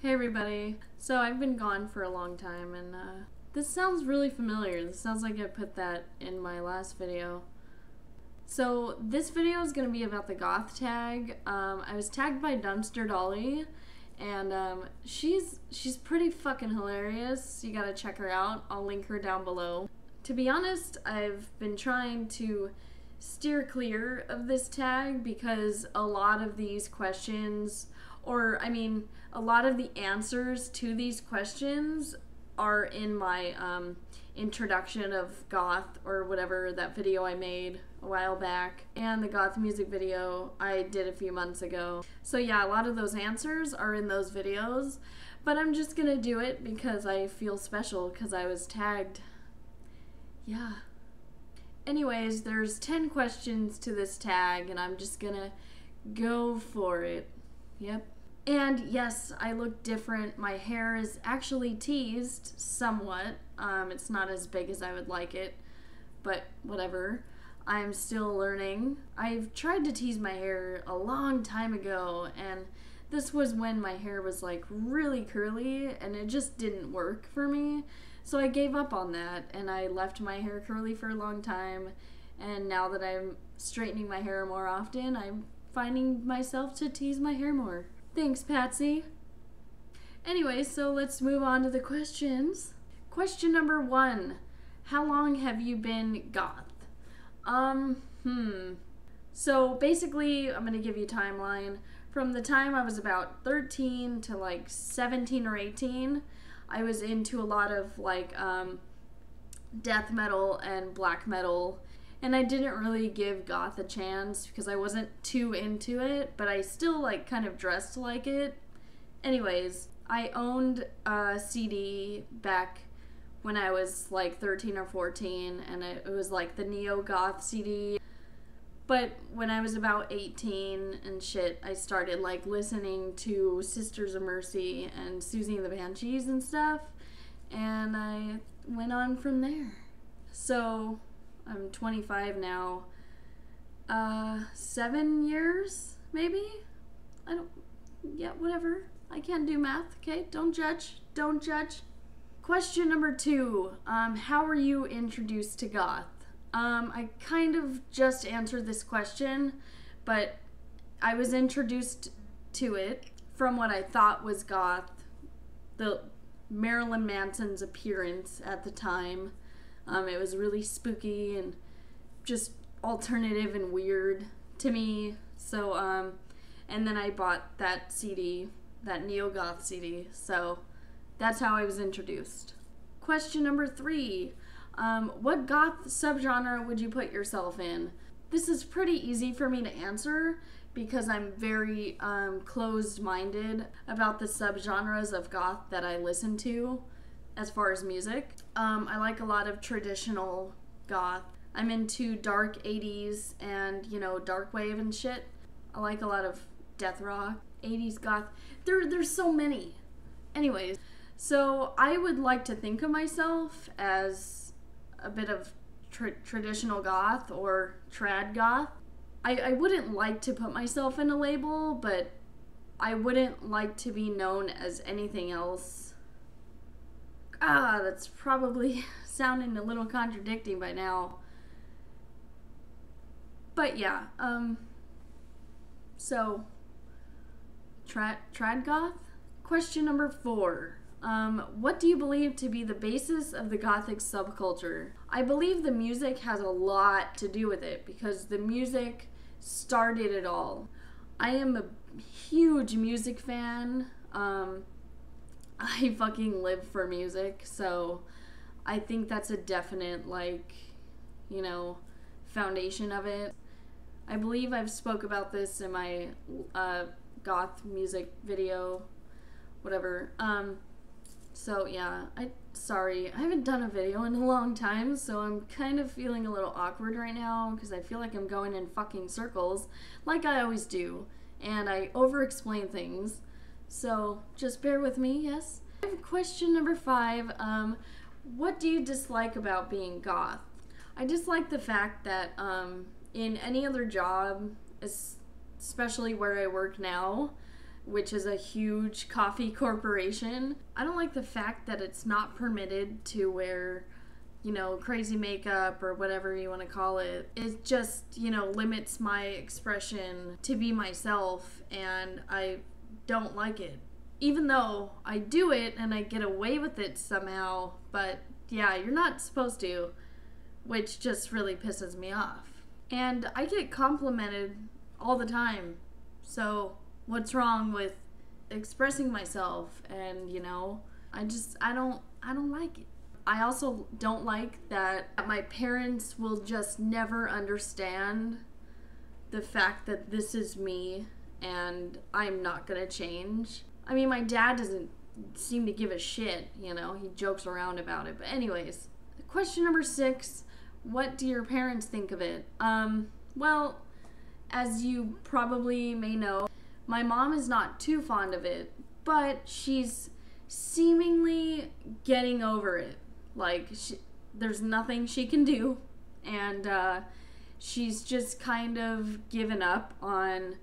Hey everybody. So I've been gone for a long time and this sounds really familiar. This sounds like I put that in my last video. So this video is going to be about the Goth Tag. I was tagged by Dumpster Dolly and she's pretty fucking hilarious. You gotta check her out. I'll link her down below. To be honest, I've been trying to steer clear of this tag because a lot of these questions, or I mean a lot of the answers to these questions are in my introduction of goth or whatever, that video I made a while back, and the goth music video I did a few months ago. So yeah, a lot of those answers are in those videos, but I'm just gonna do it because I feel special because I was tagged. Yeah. Anyways, there's 10 questions to this tag and I'm just gonna go for it. Yep. And yes, I look different. My hair is actually teased somewhat. It's not as big as I would like it, but whatever. I'm still learning. I've tried to tease my hair a long time ago, and this was when my hair was like really curly and it just didn't work for me. So I gave up on that and I left my hair curly for a long time, and now that I'm straightening my hair more often, I'm finding myself to tease my hair more. Thanks, Patsy. Anyway, so let's move on to the questions. Question number 1. How long have you been goth? So basically, I'm gonna give you a timeline. From the time I was about 13 to like 17 or 18, I was into a lot of like death metal and black metal, and I didn't really give goth a chance because I wasn't too into it, but I still like kind of dressed like it. Anyways, I owned a CD back when I was like 13 or 14, and it was like the neo-goth CD. But when I was about 18 and shit, I started like listening to Sisters of Mercy and Susie and the Banshees and stuff, and I went on from there. So I'm 25 now. 7 years, maybe? Yeah, whatever. I can't do math, okay? Don't judge. Don't judge. Question number 2. How were you introduced to goth? I kind of just answered this question, but I was introduced to it from what I thought was goth, the Marilyn Manson's appearance at the time. It was really spooky and just alternative and weird to me. So, and then I bought that CD, that neo-goth CD. So that's how I was introduced. Question number 3. What goth subgenre would you put yourself in? This is pretty easy for me to answer because I'm very closed-minded about the subgenres of goth that I listen to as far as music. I like a lot of traditional goth. I'm into dark 80s and, you know, dark wave and shit. I like a lot of death rock, 80s goth. There's so many. Anyways, so I would like to think of myself as a bit of traditional goth or trad goth. I wouldn't like to put myself in a label, but I wouldn't like to be known as anything else. That's probably sounding a little contradicting by now. But yeah, so trad goth? Question number 4. What do you believe to be the basis of the gothic subculture? I believe the music has a lot to do with it because the music started it all. I am a huge music fan. I fucking live for music, so I think that's a definite, like, you know, foundation of it. I believe I've spoke about this in my goth music video, whatever. So yeah, sorry, I haven't done a video in a long time, so I'm kind of feeling a little awkward right now because I feel like I'm going in fucking circles, like I always do, and I over-explain things, so just bear with me, yes? I have question number 5, what do you dislike about being goth? I dislike the fact that in any other job, especially where I work now, which is a huge coffee corporation. I don't like the fact that it's not permitted to wear, you know, crazy makeup or whatever you want to call it. It just, you know, limits my expression to be myself, and I don't like it. Even though I do it and I get away with it somehow, but yeah, you're not supposed to, which just really pisses me off. And I get complimented all the time, so what's wrong with expressing myself? And, you know, I don't like it. I also don't like that my parents will just never understand the fact that this is me and I'm not gonna change. I mean, my dad doesn't seem to give a shit, you know, he jokes around about it. But anyways, question number 6, what do your parents think of it? Well, as you probably may know, my mom is not too fond of it, but she's seemingly getting over it. Like, there's nothing she can do, and she's just kind of given up on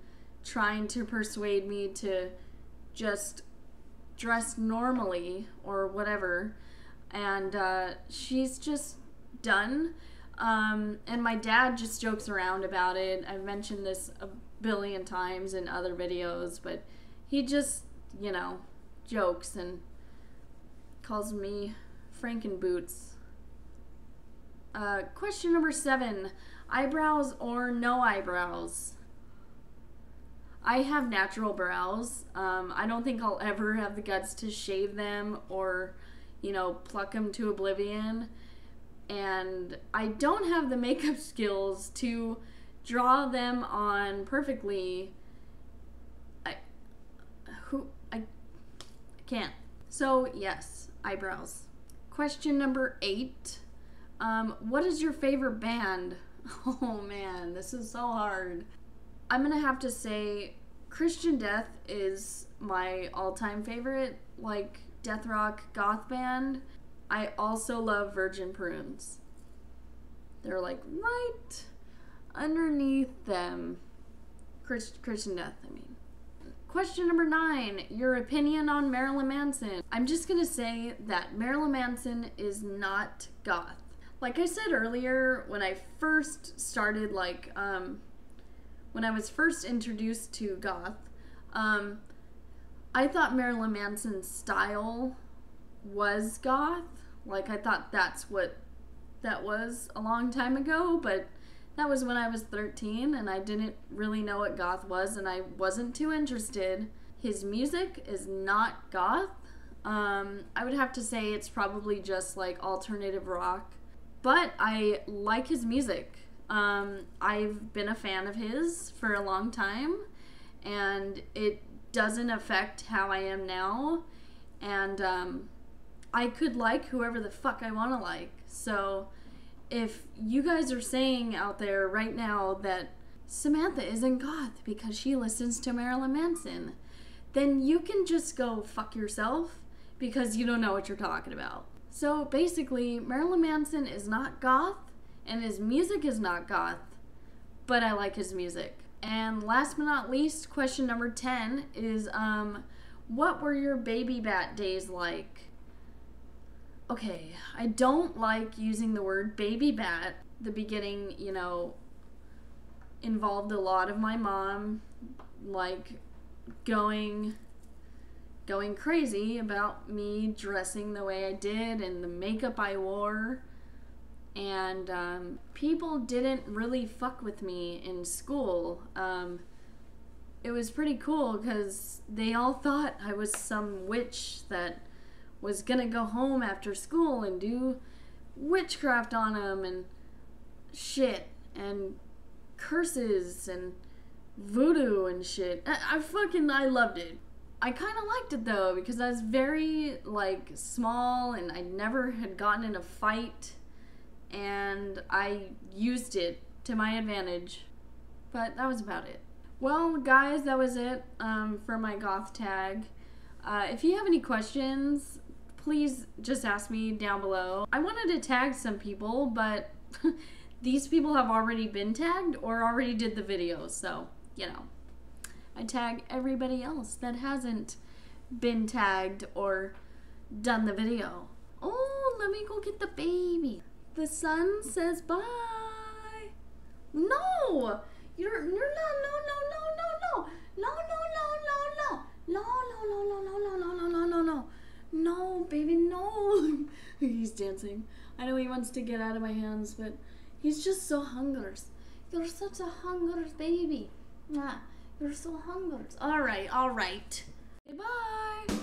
trying to persuade me to just dress normally or whatever, and she's just done. And my dad just jokes around about it. I've mentioned this a billion times in other videos, but he just, you know, jokes and calls me Frankenboots. Question number 7, eyebrows or no eyebrows? I have natural brows. I don't think I'll ever have the guts to shave them or, you know, pluck them to oblivion. And I don't have the makeup skills to draw them on perfectly. I can't. So yes, eyebrows. Question number 8. What is your favorite band? Oh man, this is so hard. I'm gonna have to say Christian Death is my all-time favorite, like death rock goth band. I also love Virgin Prunes. They're like right underneath them. Christian Death, I mean. Question number 9, your opinion on Marilyn Manson. I'm just gonna say that Marilyn Manson is not goth. Like I said earlier, when I first started, like, when I was first introduced to goth, I thought Marilyn Manson's style was goth. Like, I thought that's what that was a long time ago, but that was when I was 13 and I didn't really know what goth was and I wasn't too interested. His music is not goth. I would have to say it's probably just like alternative rock, but I like his music. I've been a fan of his for a long time and it doesn't affect how I am now, and I could like whoever the fuck I want to like. So if you guys are saying out there right now that Samantha isn't goth because she listens to Marilyn Manson, then you can just go fuck yourself because you don't know what you're talking about. So basically, Marilyn Manson is not goth and his music is not goth, but I like his music. And last but not least, question number 10 is, what were your baby bat days like? Okay, I don't like using the word baby bat. The beginning, you know, involved a lot of my mom, like, going crazy about me dressing the way I did and the makeup I wore. And people didn't really fuck with me in school. It was pretty cool because they all thought I was some witch that was gonna go home after school and do witchcraft on them and shit and curses and voodoo and shit. I loved it. I kind of liked it though because I was very like small and I never had gotten in a fight, and I used it to my advantage. But that was about it. Well, guys, that was it for my goth tag. If you have any questions, please just ask me down below. I wanted to tag some people, but these people have already been tagged or already did the video, so, you know. I tag everybody else that hasn't been tagged or done the video. Oh, let me go get the baby. The sun says bye. No! You're no. No, baby, no. He's dancing. I know he wants to get out of my hands, but he's just so hungry. You're such a hungry baby. You're so hungry. All right. Bye.